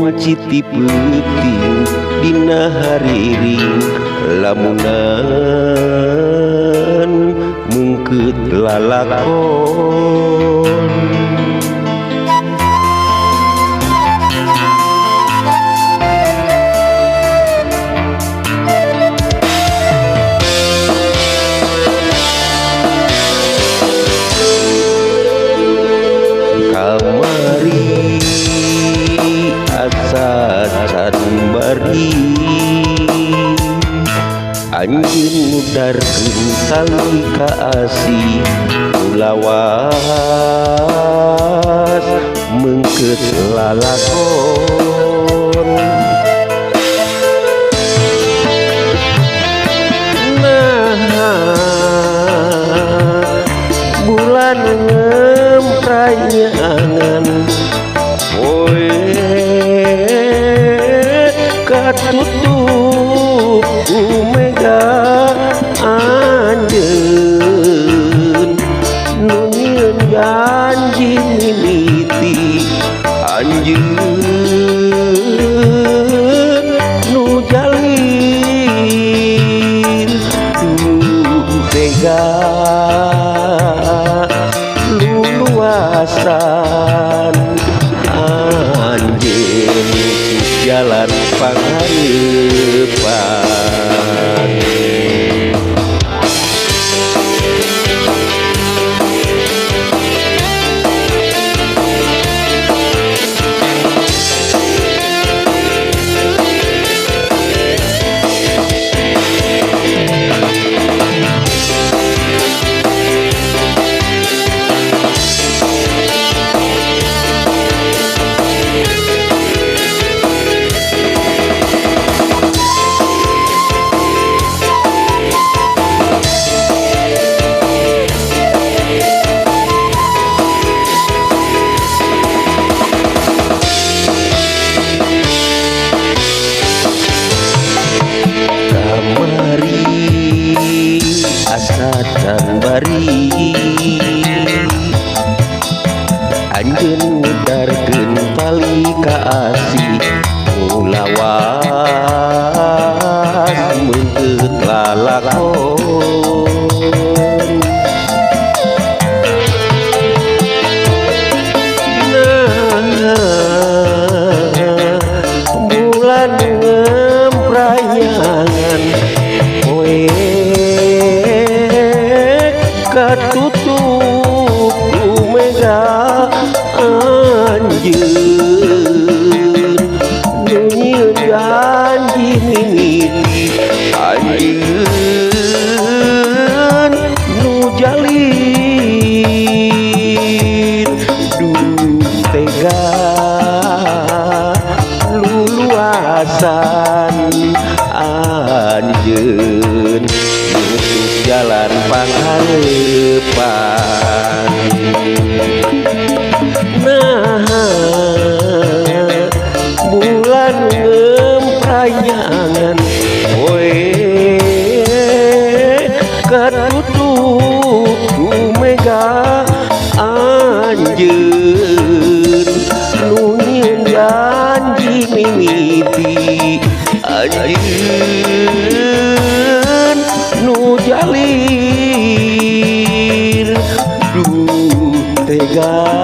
manciti penting dina hariring lamunan mengkeut lalakon. Kamari asa can bari anjeun mudarkeun tali ka asih lawas mengkeut lalakon. Bulan ngemprayangan poe katutup umega anjeun nu nyieun janji mimiti anjeun nu jalin tega luasan anjeun jalan panghareupan. Asacan bari anjeun ngudarkeun tali ka asih lawas mengkeut lalakon. Bulan ngemprayangan poe katutup umega anjeun nu nyieun janji mimiti anjeun nu jalin duh tega luluasan anjeun jalan panghareupan. Bulan ngemprayangan poe katutup umega anjeun nu nyieun janji mimiti anjeun nu jalin duh tega